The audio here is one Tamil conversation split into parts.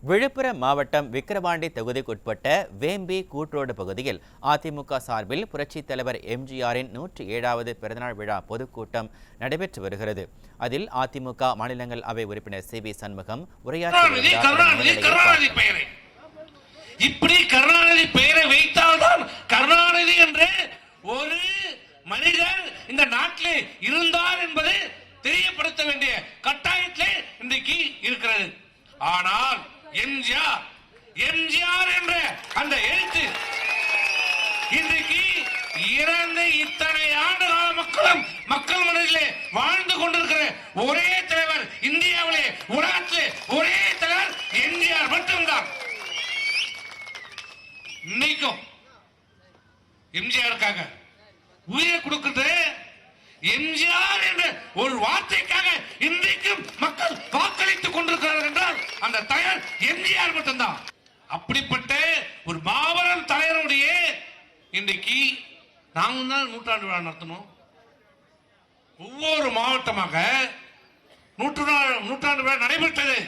விழுப்புரம் மாவட்டம் விக்கிரவாண்டி தொகுதிக்குட்பட்ட வேம்பி கூட்ரோடு பகுதியில் அதிமுக சார்பில் புரட்சித் தலைவர் எம்ஜிஆரின் 107வது பிறந்தநாள் விழா பொதுக்கூட்டம் நடைபெற்று வருகிறது. அதில் அதிமுக மாநிலங்களவை உறுப்பினர் சி.வி. சண்முகம் உரையாற்றி இப்படி கருணாநிதி பெயரை வைத்தால்தான் கருணாநிதி என்று ஒரு மனிதர் இந்த நாட்டிலே இருந்தார் என்பது தெரியப்படுத்த வேண்டிய கட்டாயத்திலே இன்றைக்கு இருக்கிறது. ஆனால் எம்ஜிஆர் என்ற அந்த எழுத்து இன்றைக்கு இறந்த இத்தனை ஆண்டு கால மக்கள் மனதிலே வாழ்ந்து கொண்டிருக்கிற ஒரே தலைவர், இந்தியாவிலே உலகத்திலே ஒரே தலைவர் எம்ஜிஆர் மட்டும்தான். இன்னைக்கும் எம்ஜிஆருக்காக உயிரை கொடுக்கிறது எம்ஜிஆர் என்ற ஒரு வார்த்தைக்காக இன்றைக்கும் மக்கள் வாக்களித்துக் கொண்டிருக்கிறார்கள் என்றால் அந்த தலைவர் எம்ஜிஆர் மட்டும்தான். அப்படிப்பட்ட ஒரு மாபெரும் தலைவருடைய இன்றைக்கு நாங்கள் தான் நூற்றாண்டு விழா நடத்தணும். ஒவ்வொரு மாவட்டமாக நூற்றாண்டு விழா நடைபெற்றது.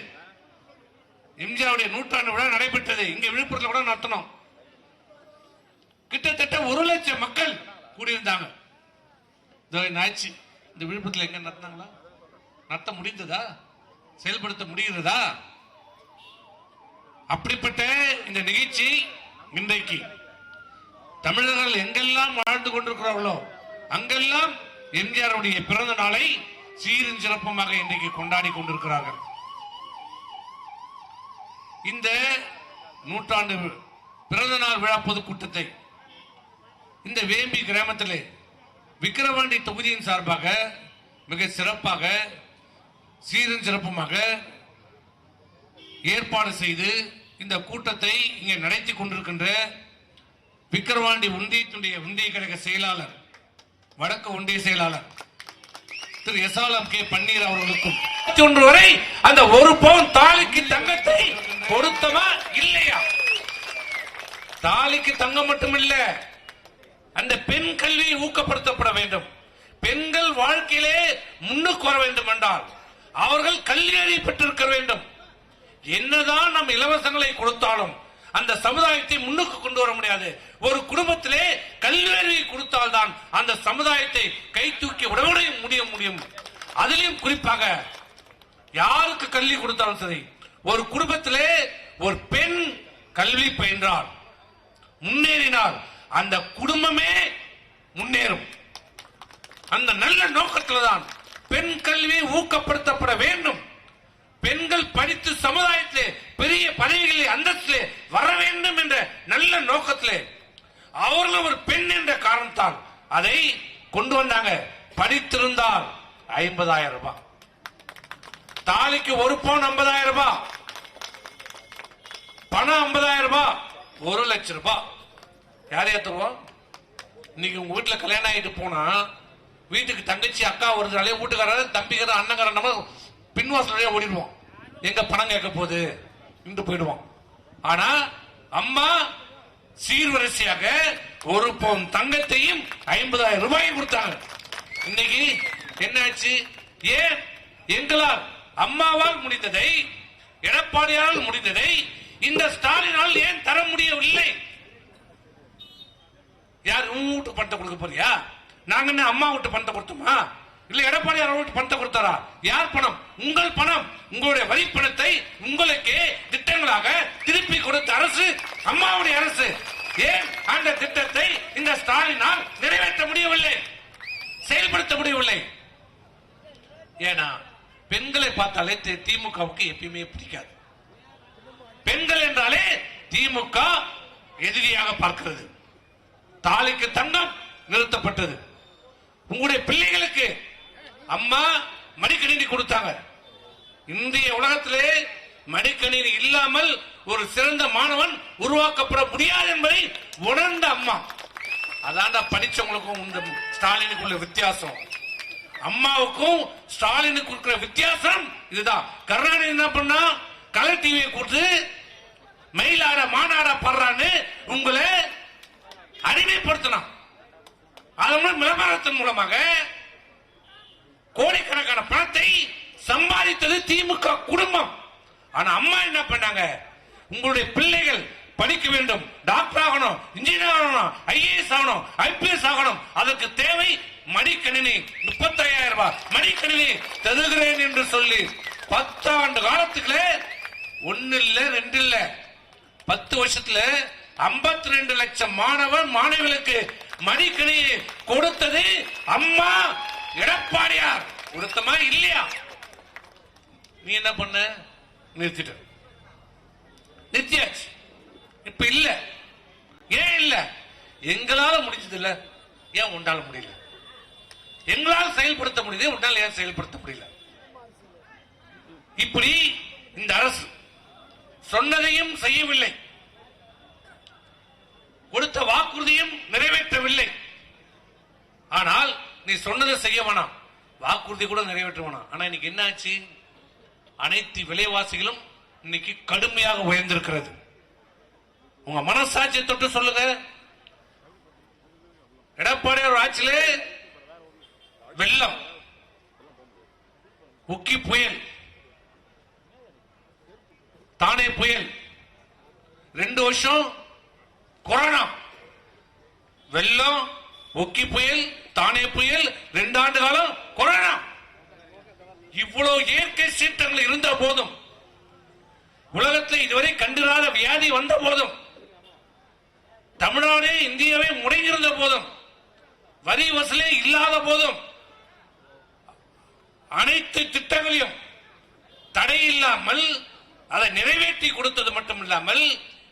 எம்ஜிஆருடைய நூற்றாண்டு விழா நடைபெற்றது. இங்க விழுப்புரத்தில் கூட நடத்தணும். கிட்டத்தட்ட 1 லட்சம் மக்கள் கூடியிருந்தாங்க. இந்த விழுப்புரத்தில் எங்க நடத்தினாங்களா? நடத்த முடிந்ததா? செயல்படுத்த முடிகிறதா? அப்படிப்பட்ட இந்த நிகழ்ச்சி இன்றைக்கு தமிழர்கள் எங்கெல்லாம் வாழ்ந்து கொண்டிருக்கிறார்களோ அங்கெல்லாம் எம்ஜிஆருடைய பிறந்த நாளை சீரும் சிறப்புமாக இன்றைக்கு கொண்டாடி கொண்டிருக்கிறார்கள். இந்த நூற்றாண்டு பிறந்த நாள் விழா பொதுக்கூட்டத்தை இந்த வேம்பி கிராமத்திலே விக்கிரவாண்டி தொகுதியின் சார்பாக மிக சிறப்பாக சீரும் சிறப்புமாக ஏற்பாடு செய்து இந்த கூட்டத்தை இங்கே நடத்தி கொண்டிருக்கின்ற விக்கிரவாண்டி ஒன்றிய கழக செயலாளர், வடக்கு ஒன்றிய செயலாளர் திரு எஸ்ஆலம் கே பன்னீர் அவர்களுக்கும் 21 வரை அந்த 1 பவுன் தாலிக்கு தங்கத்தை கொடுத்தமா இல்லையா? தாலிக்கு தங்கம் மட்டுமில்ல, அந்த பெண் கல்வி ஊக்கப்படுத்தப்பட வேண்டும். பெண்கள் வாழ்க்கையிலே முன்னுக்கு வர வேண்டும் என்றால் அவர்கள் கல்வி அறிவு பெற்றிருக்க வேண்டும். என்னதான் நாம் இலவசங்களை கொடுத்தாலும் அந்த சமுதாயத்தை முன்னுக்கு கொண்டு வர முடியாது. ஒரு குடும்பத்திலே கல்வி அறிவை கொடுத்தால்தான் அந்த சமுதாயத்தை கை தூக்கி விட முடியும். அதிலும் குறிப்பாக யாருக்கு கல்வி கொடுத்தாலும் சரி, ஒரு குடும்பத்திலே ஒரு பெண் கல்வி பயின்றால், முன்னேறினால் அந்த குடும்பமே முன்னேறும். அந்த நல்ல நோக்கத்தில் தான் பெண் கல்வி ஊக்கப்படுத்தப்பட வேண்டும். பெண்கள் படித்து சமுதாயத்திலே பெரிய பதவிகளில் அந்தஸ்திலே வர வேண்டும் என்ற நல்ல நோக்கத்திலே அவர்கள் ஒரு பெண் என்ற காரணத்தால் அதை கொண்டு வந்தாங்க. படித்திருந்தால் 50,000 ரூபாய், தாலிக்கு 1 பவுன் 50,000 ரூபாய், பணம் 50,000 ரூபாய், 1 லட்சம் ரூபாய். யாரையா தருவோம்? இன்னைக்கு உங்க வீட்டுல கல்யாணம் ஆகிட்டு போனா வீட்டுக்கு தங்கச்சி அக்கா வருதுனாலே வீட்டுக்காரர் தம்பிக்கிற அண்ணங்காரன் நம்ம பின்வாசலே ஓடிடுவோம். எங்க பணம் கேட்க போகுது இன்று போயிடுவோம். ஆனா அம்மா சீர்வரிசையாக 1 பவுன் தங்கத்தையும் 50,000 ரூபாயும் கொடுத்தாங்க. இன்னைக்கு என்னாச்சு? ஏன் எங்களால் அம்மாவால் முடிந்ததை, எடப்பாடியால் முடிந்ததை இந்த ஸ்டாலினால் ஏன் தர முடியவில்லை? யார் உங்க வீட்டு பணத்தை கொடுக்க போறியா? நாங்க என்ன அம்மா வீட்டு பணத்தை கொடுத்தோமா? இல்ல எடப்பாடியார் வீட்டு பணத்தை கொடுத்தாரா? யார் பணம்? உங்கள் பணம். உங்களுடைய வரி பணத்தை உங்களுக்கு திட்டங்களாக திருப்பி கொடுத்த அரசு அம்மாவுடைய அரசு. ஏன் அந்த திட்டத்தை இந்த ஸ்டாலினால் நிறைவேற்ற முடியவில்லை, செயல்படுத்த முடியவில்லை? ஏன்னா பெண்களை பார்த்தாலே திமுகவுக்கு எப்பயுமே பிடிக்காது. பெண்கள் என்றாலே திமுக எதிரியாக பார்க்கிறது. தாலிக்கு தங்கம் நிறுத்தப்பட்டது. உங்களுடைய பிள்ளைகளுக்கு அம்மா மடிக்கணினி கொடுத்தாங்க. இந்திய உலகத்திலே மடிக்கணினி இல்லாமல் ஒரு சிறந்த மாணவன் உருவாக்கப்பட முடியாது என்பதை உணர்ந்த அம்மா. அதான்டா படிச்சவங்களுக்கும் இந்த ஸ்டாலினுக்குள்ள வித்தியாசம். அம்மாவுக்கும் ஸ்டாலினுக்கு இருக்கிற வித்தியாசம் இதுதான். கருணாநிதி என்ன பண்ணா, கலர் டிவியை கொடுத்து மயிலாட மாநாட பாடுறான்னு உங்களை அடிமைப்படுத்தணும். அதன் விளம்பரத்தின் மூலமாக கோடிக்கணக்கான பணத்தை சம்பாதித்தது திமுக குடும்பம். ஆனா அம்மா என்ன பண்ணாங்க, உங்களுடைய பிள்ளைகள் படிக்க வேண்டும், டாக்டர் ஆகணும், இன்ஜினியர் ஆகணும், ஐஏஎஸ் ஆகணும், ஐபிஎஸ் ஆகணும், அதற்கு தேவை மடிக்கணினி, 35,000 ரூபாய் மடிக்கணினி தருகிறேன் என்று சொல்லி 10 ஆண்டு காலத்துக்குள்ள 1 இல்ல 2 இல்ல 10 வருஷத்துல 52 லட்சம் மாணவர்களுக்கு மடிக்கணினி கொடுத்தது அம்மா எடப்பாடியார். கொடுத்தமா இல்லையா? நீ என்ன பண்ண? நிறுத்திட்ட. நிறுத்தியாச்சு. இப்ப இல்ல. ஏன் இல்ல? எங்களால முடிஞ்சது இல்ல, ஏன் உண்டால முடியல? எங்களால் செயல்படுத்த முடியுது, உண்டால ஏன் செயல்படுத்த முடியல? இப்படி இந்த அரசு சொன்னதையும் செய்யவில்லை, கொடுத்த வாக்குறுதியும் நிறைவேற்றவில்லை. ஆனால் நீ சொன்னதை செய்ய வேணாம், வாக்குறுதி கூட நிறைவேற்ற வேணாம். ஆனா இன்னைக்கு என்ன ஆச்சு? அனைத்து விலைவாசிகளும் இன்னைக்கு கடுமையாக உயர்ந்திருக்கிறது. உங்க மனசாட்சியை தொட்டு சொல்லுங்க. எடப்பாடியார் ஆட்சியிலே வெள்ளம், உக்கி புயல், தானே புயல், 2 வருஷம் கொரோனா, வெள்ளம், ஒக்கி புயல், தானே புயல், 2 ஆண்டு காலம் கொரோனா. இவ்வளவு இயற்கை சீற்றங்கள் இருந்த போதும், உலகத்தில் இதுவரை கண்டிராத வியாதி வந்த போதும், தமிழ்நாடே இந்தியாவே முடங்கியிருந்த போதும், வரி வசூலே இல்லாத போதும், அனைத்து திட்டங்களையும் தடையில்லாமல் அதை நிறைவேற்றி கொடுத்தது மட்டுமில்லாமல்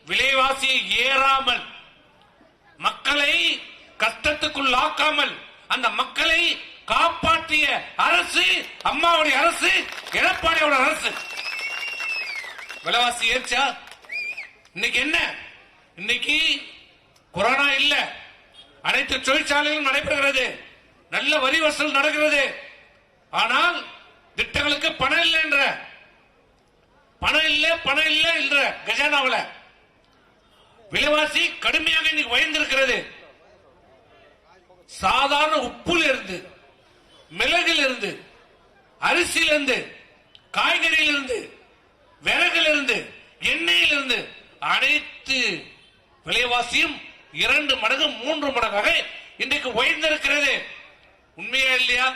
விலைவாசியை ஏறாமல், மக்களை கஷ்டத்துக்குள் ஆக்காமல், அந்த மக்களை காப்பாற்றிய அரசு அம்மாவுடைய அரசு, எடப்பாடியோட அரசு. விலைவாசி ஏறிச்சா? இன்னைக்கு என்ன? இன்னைக்கு கொரோனா இல்ல, அனைத்து தொழிற்சாலைகளும் நடைபெறுகிறது, நல்ல வரி வசூல் நடக்கிறது. ஆனால் திட்டங்களுக்கு பணம் இல்லை என்ற, பணம் இல்ல என்ற கஜானாவில் விலைவாசி கடுமையாக இன்னைக்கு உயர்ந்திருக்கிறது. சாதாரண உப்புல இருந்து, மிளகில் இருந்து, அரிசியில இருந்து, காய்கறியில் இருந்து, விறகுல இருந்து, எண்ணெயில் இருந்து, அனைத்து விலைவாசியும் 2 மடங்கு 3 மடங்காக இன்றைக்கு உயர்ந்திருக்கிறது. உண்மையா இல்லையா?